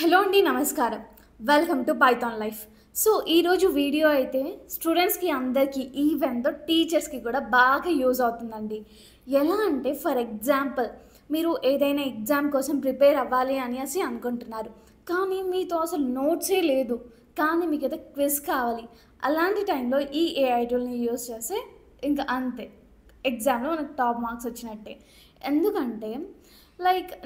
Hello అండి, నమస్కారం. Welcome to Python life. So ఈరోజు వీడియో అయితే స్టూడెంట్స్కి అందరికీ ఈవెన్ దో టీచర్స్కి కూడా బాగా యూజ్ అవుతుందండి. ఎలా అంటే ఫర్ ఎగ్జాంపుల్ మీరు ఏదైనా ఎగ్జామ్ కోసం ప్రిపేర్ అవ్వాలి అనేసి అనుకుంటున్నారు, కానీ మీతో అసలు నోట్సే లేదు, కానీ మీకైతే క్విజ్ కావాలి. అలాంటి టైంలో ఈ ఏఐ టూల్ని యూజ్ చేస్తే ఇంకా అంతే, ఎగ్జామ్లో మనకు టాప్ మార్క్స్ వచ్చినట్టే. ఎందుకంటే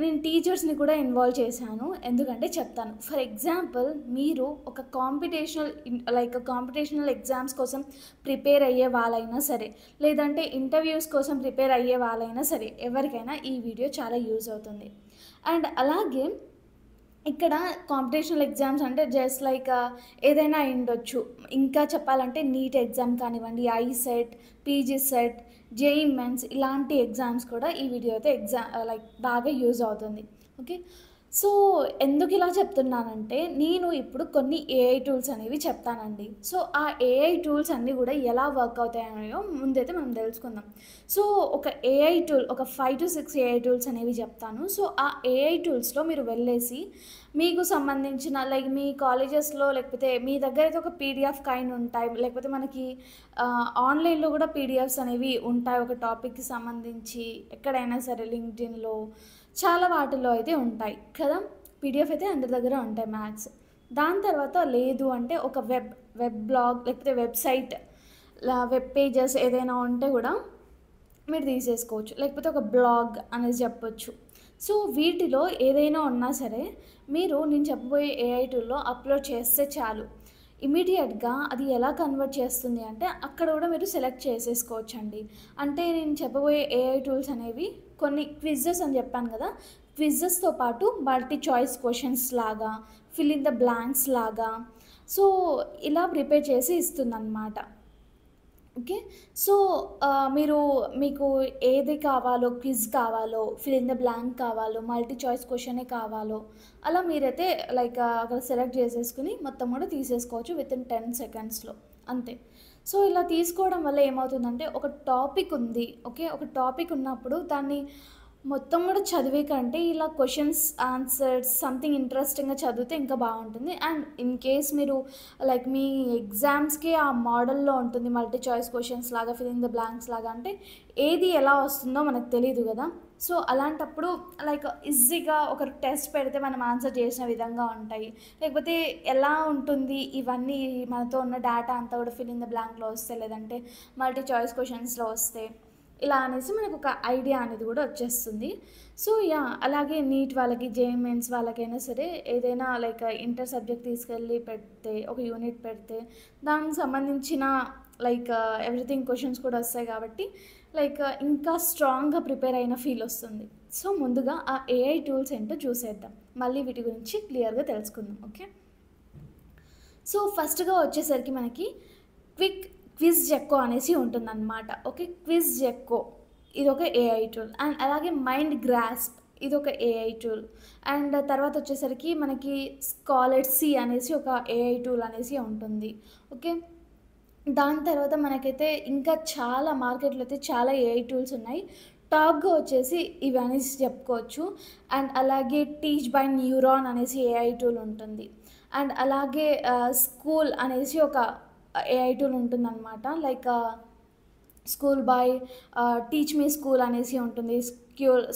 నేను టీచర్స్ని కూడా ఇన్వాల్వ్ చేశాను. ఎందుకంటే చెప్తాను. ఫర్ ఎగ్జాంపుల్ మీరు ఒక కాంపిటీషనల్ ఎగ్జామ్స్ కోసం ప్రిపేర్ అయ్యే వాళ్ళైనా సరే, లేదంటే ఇంటర్వ్యూస్ కోసం ప్రిపేర్ అయ్యే వాళ్ళైనా సరే, ఎవరికైనా ఈ వీడియో చాలా యూజ్ అవుతుంది. అండ్ అలాగే ఇక్కడ కాంపిటీషనల్ ఎగ్జామ్స్ అంటే జస్ట్ ఏదైనా అయ్యుండొచ్చు. ఇంకా చెప్పాలంటే నీట్ ఎగ్జామ్ కానివ్వండి, ICET, PG set, JEE mains ఇలాంటి ఎగ్జామ్స్ కూడా ఈ వీడియో అయితే బాగా యూజ్ అవుతుంది. ఓకే. సో ఎందుకు ఇలా చెప్తున్నానంటే నేను ఇప్పుడు కొన్ని ఏఐ టూల్స్ అనేవి చెప్తానండి. సో ఆ ఏఐ టూల్స్ అన్నీ కూడా ఎలా వర్క్ అవుతాయో ముందైతే మనం తెలుసుకుందాం. సో ఒక ఏఐ టూల్, ఒక 5 to 6 ఏఐ టూల్స్ అనేవి చెప్తాను. సో ఆ ఏఐ టూల్స్లో మీరు వెళ్ళేసి మీకు సంబంధించిన మీ కాలేజెస్లో లేకపోతే మీ దగ్గర అయితే ఒక పీడిఎఫ్ కైండ్ ఉంటాయి, లేకపోతే మనకి ఆన్లైన్లో కూడా పీడిఎఫ్స్ అనేవి ఉంటాయి ఒక టాపిక్కి సంబంధించి. ఎక్కడైనా సరే లింక్డ్ఇన్లో చాలా వాటిల్లో అయితే ఉంటాయి కదా, పీడిఎఫ్ అయితే అందరి దగ్గర ఉంటాయి మ్యాథ్స్. దాని తర్వాత లేదు అంటే ఒక వెబ్ బ్లాగ్ లేకపోతే వెబ్సైట్, వెబ్ పేజెస్ ఏదైనా ఉంటే కూడా మీరు తీసేసుకోవచ్చు, లేకపోతే ఒక బ్లాగ్ అనేది చెప్పొచ్చు. సో వీటిలో ఏదైనా ఉన్నా సరే మీరు నేను చెప్పబోయే ఏఐ టూల్లో అప్లోడ్ చేస్తే చాలు, ఇమీడియట్గా అది ఎలా కన్వర్ట్ చేస్తుంది అంటే అక్కడ కూడా మీరు సెలెక్ట్ చేసేసుకోవచ్చండి. అంటే నేను చెప్పబోయే ఏఐ టూల్స్ అనేవి కొన్ని క్విజెస్ అని చెప్పాను కదా, క్విజెస్తో పాటు మల్టీ చాయిస్ క్వశ్చన్స్ లాగా, ఫిల్ ఇన్ ద బ్లాంక్స్ లాగా, సో ఇలా ప్రిపేర్ చేసి ఇస్తుందన్నమాట. ఓకే. సో మీకు ఏది కావాలో, క్విజ్ కావాలో, ఫిల్ ఇన్ ద బ్లాంక్ కావాలో, మల్టీ చాయిస్ క్వశ్చనే కావాలో, అలా మీరైతే అక్కడ సెలెక్ట్ చేసేసుకుని మొత్తం కూడా తీసేసుకోవచ్చు వితిన్ 10 secondsలో, అంతే. సో ఇలా తీసుకోవడం వల్ల ఏమవుతుందంటే ఒక టాపిక్ ఉంది, ఓకే, ఒక టాపిక్ ఉన్నప్పుడు దాన్ని మొత్తం కూడా చదివే కంటే ఇలా క్వశ్చన్స్ ఆన్సర్స్ సంథింగ్ ఇంట్రెస్టింగ్గా చదివితే ఇంకా బాగుంటుంది. అండ్ ఇన్ కేస్ మీరు మీ ఎగ్జామ్స్కి ఆ మోడల్లో ఉంటుంది, మల్టీ చాయిస్ క్వశ్చన్స్ లాగా, ఫిల్ ఇన్ ద బ్లాంక్స్ లాగా, అంటే ఏది ఎలా వస్తుందో మనకు తెలియదు కదా. సో అలాంటప్పుడు ఈజీగా ఒక టెస్ట్ పెడితే మనం ఆన్సర్ చేసిన విధంగా ఉంటాయి, లేకపోతే ఎలా ఉంటుంది ఇవన్నీ మనతో ఉన్న డేటా అంతా కూడా ఫిల్ ఇన్ ద బ్లాంక్లో వస్తే, లేదంటే మల్టీ చాయిస్ క్వశ్చన్స్లో వస్తే, ఇలా అనేసి మనకు ఒక ఐడియా అనేది కూడా వచ్చేస్తుంది. సో అలాగే నీట్ వాళ్ళకి, జేఈఈ మెయిన్స్ వాళ్ళకైనా సరే ఏదైనా ఇంటర్ సబ్జెక్ట్ తీసుకెళ్ళి పెడితే, ఒక యూనిట్ పెడితే దానికి సంబంధించిన ఎవ్రీథింగ్ క్వశ్చన్స్ కూడా వస్తాయి కాబట్టి ఇంకా స్ట్రాంగ్గా ప్రిపేర్ అయిన ఫీల్ వస్తుంది. సో ముందుగా ఆ ఏఐ టూల్స్ ఏంటో చూసేద్దాం, మళ్ళీ వీటి గురించి క్లియర్గా తెలుసుకుందాం. ఓకే. సో ఫస్ట్గా వచ్చేసరికి మనకి క్విజ్ జెక్కో అనేసి ఉంటుందన్నమాట. ఓకే, క్విజ్ జెక్కో ఇది ఒక ఏఐ టూల్. అండ్ అలాగే మైండ్ గ్రాస్ప్ ఇది ఒక ఏఐ టూల్. అండ్ తర్వాత వచ్చేసరికి మనకి స్కాలర్సీ అనేసి ఒక ఏఐ టూల్ అనేసి ఉంటుంది. ఓకే. దాని తర్వాత మనకైతే ఇంకా చాలా మార్కెట్లో అయితే చాలా ఏఐ టూల్స్ ఉన్నాయి. టాప్గా వచ్చేసి ఇవి అనేసి చెప్పుకోవచ్చు. అండ్ అలాగే టీచ్ బై న్యూరాన్ అనేసి ఏఐ టూల్ ఉంటుంది. అండ్ అలాగే స్కూల్ అనేసి ఒక ఏఐ టూల్ ఉంటుందన్నమాట. School by teach me school అనేసి ఉంటుంది,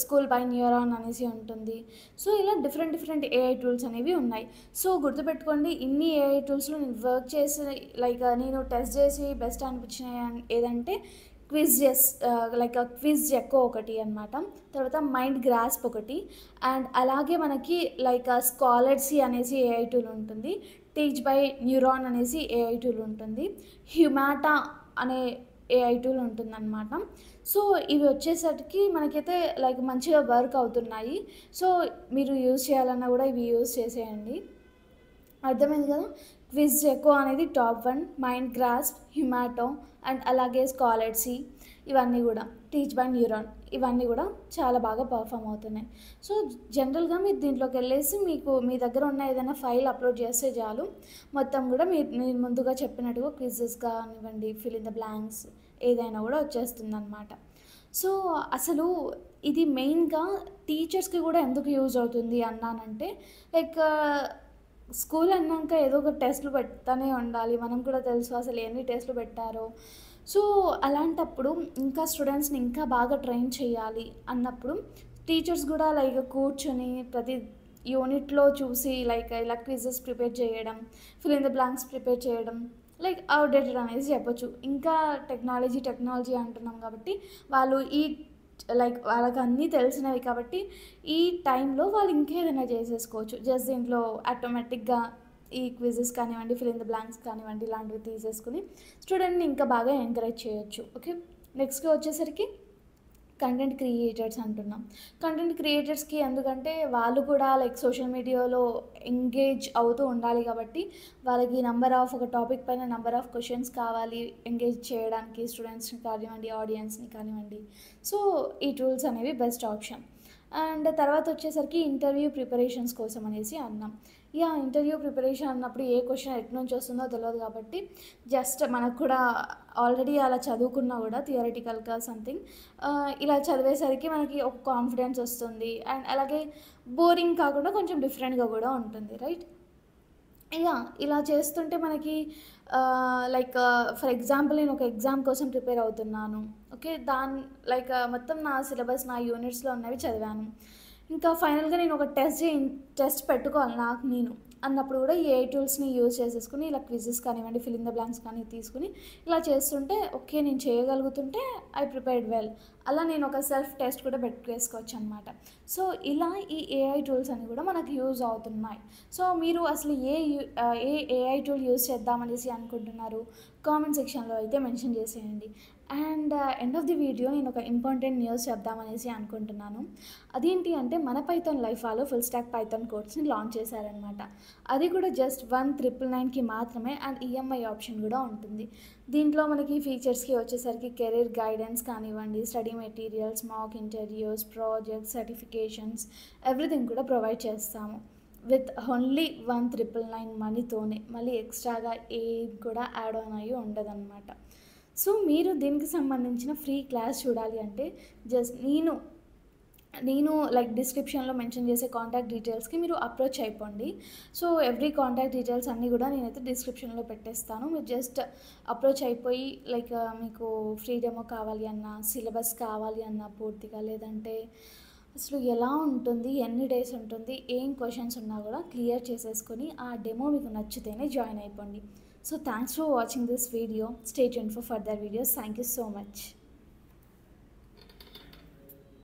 స్కూల్ బై న్యూరాన్ అనేసి ఉంటుంది. సో ఇలా డిఫరెంట్ ఏఐ టూల్స్ అనేవి ఉన్నాయి. సో గుర్తుపెట్టుకోండి, ఇన్ని ఏఐ టూల్స్లో నేను వర్క్ చేసి నేను టెస్ట్ చేసి బెస్ట్ అనిపించినవి ఏదంటే క్విజ్ జెక్కో ఒకటి అనమాట, తర్వాత మైండ్ గ్రాస్ప్ ఒకటి, అండ్ అలాగే మనకి స్కాలర్సీ అనేసి ఏఐ టూల్ ఉంటుంది, టీచ్ బై న్యూరాన్ అనేసి ఏఐ టూల్ ఉంటుంది, హ్యూమాటా అనే ఏఐ టూల్ ఉంటుందన్నమాట. సో ఇవి వచ్చేసరికి మనకైతే మంచిగా వర్క్ అవుతున్నాయి. సో మీరు యూజ్ చేయాలన్నా కూడా ఇవి యూజ్ చేసేయండి. అర్థమైంది కదా. క్విజ్ జెక్కో అనేది టాప్ 1, మైండ్ గ్రాస్ప్, హ్యూమాటో, అండ్ అలాగే స్కాలర్సీ, ఇవన్నీ కూడా టీచ్ బై న్యూరాన్, ఇవన్నీ కూడా చాలా బాగా పర్ఫామ్ అవుతున్నాయి. సో జనరల్గా మీరు దీంట్లోకి వెళ్ళేసి మీ దగ్గర ఉన్న ఏదైనా ఫైల్ అప్లోడ్ చేస్తే చాలు, మొత్తం కూడా నేను ముందుగా చెప్పినట్టుగా క్విజెస్ కానివ్వండి, ఫిల్ ఇన్ ద బ్లాంక్స్ ఏదైనా కూడా వచ్చేస్తుంది అన్నమాట. సో అసలు ఇది మెయిన్గా టీచర్స్కి కూడా ఎందుకు యూజ్ అవుతుంది అన్నానంటే, లైక్ స్కూల్ అన్నాక ఏదో ఒక టెస్టులు పెడతానే ఉండాలి. మనం కూడా తెలుసు అసలు ఎన్ని టెస్టులు పెట్టారో. సో అలాంటప్పుడు ఇంకా స్టూడెంట్స్ని ఇంకా బాగా ట్రైన్ చేయాలి అన్నప్పుడు టీచర్స్ కూడా లైక్ కూర్చొని ప్రతి యూనిట్లో చూసి లైక్ ఇలా క్విజెస్ ప్రిపేర్ చేయడం, fill in the blanks prepare చేయడం, లైక్ అవుట్డేటెడ్ అనేసి చెప్పొచ్చు. ఇంకా టెక్నాలజీ అంటున్నాం కాబట్టి వాళ్ళు లైక్ వాళ్ళకి అన్నీ తెలిసినవి కాబట్టి ఈ టైంలో వాళ్ళు ఇంకేదైనా చేసేసుకోవచ్చు. జస్ట్ దీంట్లో ఆటోమేటిక్గా ఈ క్విజెస్ కానివ్వండి, ఫిల్ ఇన్ ద బ్లాంక్స్ కానివ్వండి, ఇలాంటివి తీసేసుకుని స్టూడెంట్ని ఇంకా బాగా ఎంకరేజ్ చేయొచ్చు. ఓకే, నెక్స్ట్గా వచ్చేసరికి కంటెంట్ క్రియేటర్స్ అంటున్నాం. కంటెంట్ క్రియేటర్స్కి ఎందుకంటే వాళ్ళు కూడా లైక్ సోషల్ మీడియాలో ఎంగేజ్ అవుతూ ఉండాలి కాబట్టి వాళ్ళకి ఒక టాపిక్ పైన నంబర్ ఆఫ్ క్వశ్చన్స్ కావాలి ఎంగేజ్ చేయడానికి, స్టూడెంట్స్ని కానివ్వండి, ఆడియన్స్ని కానివ్వండి. సో ఈ టూల్స్ అనేవి బెస్ట్ ఆప్షన్. అండ్ తర్వాత వచ్చేసరికి ఇంటర్వ్యూ ప్రిపరేషన్స్ కోసం అనేసి అన్నాం. ఇంటర్వ్యూ ప్రిపరేషన్ అన్నప్పుడు ఏ క్వశ్చన్ ఎటు నుంచి వస్తుందో తెలియదు కాబట్టి జస్ట్ మనకు కూడా ఆల్రెడీ అలా చదువుకున్నా కూడా థియరిటికల్గా సంథింగ్ ఇలా చదివేసరికి మనకి ఒక కాన్ఫిడెన్స్ వస్తుంది. అండ్ అలాగే బోరింగ్ కాకుండా కొంచెం డిఫరెంట్గా కూడా ఉంటుంది, రైట్? ఇలా చేస్తుంటే మనకి లైక్ ఫర్ ఎగ్జాంపుల్ నేను ఒక ఎగ్జామ్ కోసం ప్రిపేర్ అవుతున్నాను. ఓకే, లైక్ మొత్తం నా సిలబస్ నా యూనిట్స్లో ఉన్నవి చదివాను. ఇంకా ఫైనల్గా నేను ఒక టెస్ట్ పెట్టుకోవాలి నాకు నేను అన్నప్పుడు కూడా ఈ AI టూల్స్ని యూజ్ చేసేసుకుని ఇలా క్విజెస్ కానివ్వండి, ఫిల్ ఇన్ ద బ్లాంక్స్ కానీ తీసుకుని ఇలా చేస్తుంటే ఓకే నేను చేయగలుగుతుంటే ఐ ప్రిపేర్డ్ వెల్. అలా నేను ఒక సెల్ఫ్ టెస్ట్ కూడా పెట్టుకేసుకోవచ్చు అనమాట. సో ఇలా ఈ AI టూల్స్ అని కూడా మనకు యూజ్ అవుతున్నాయి. సో మీరు అసలు ఏ AI టూల్ యూజ్ చేద్దామనేసి అనుకుంటున్నారు కామెంట్ సెక్షన్లో అయితే మెన్షన్ చేసేయండి. And end of the video నేను ఒక ఇంపార్టెంట్ న్యూస్ చెప్దామనేసి అనుకుంటున్నాను. అదేంటి అంటే మన పైథాన్ లైఫ్ వాళ్ళు ఫుల్ స్టాక్ పైథాన్ కోర్స్ని లాంచ్ చేశారనమాట. అది కూడా జస్ట్ 1999కి మాత్రమే. అండ్ EMI ఆప్షన్ కూడా ఉంటుంది. దీంట్లో మనకి ఫీచర్స్కి వచ్చేసరికి కెరీర్ గైడెన్స్ కానివ్వండి, study materials, mock interviews, projects, certifications, everything కూడా ప్రొవైడ్ చేస్తాము విత్ ఓన్లీ 1999 మనీతోనే. మళ్ళీ ఎక్స్ట్రాగా ఏం కూడా యాడ్ ఆన్ అయ్యి ఉండదన్నమాట. సో మీరు దీనికి సంబంధించిన ఫ్రీ క్లాస్ చూడాలి అంటే జస్ట్ నేను లైక్ డిస్క్రిప్షన్లో మెన్షన్ చేసే కాంటాక్ట్ డీటెయిల్స్కి మీరు అప్రోచ్ అయిపోండి. సో ఎవ్రీ కాంటాక్ట్ డీటెయిల్స్ అన్నీ కూడా నేనైతే డిస్క్రిప్షన్లో పెట్టేస్తాను. మీరు జస్ట్ అప్రోచ్ అయిపోయి లైక్ మీకు ఫ్రీ డెమో కావాలి అన్నా, సిలబస్ కావాలి అన్నా పూర్తిగా, లేదంటే అసలు ఎలా ఉంటుంది, ఎన్ని డేస్ ఉంటుంది, ఏం క్వశ్చన్స్ ఉన్నా కూడా క్లియర్ చేసేసుకొని ఆ డెమో మీకు నచ్చితేనే జాయిన్ అయిపోండి. So thanks for watching this video. Stay tuned for further videos. Thank you so much.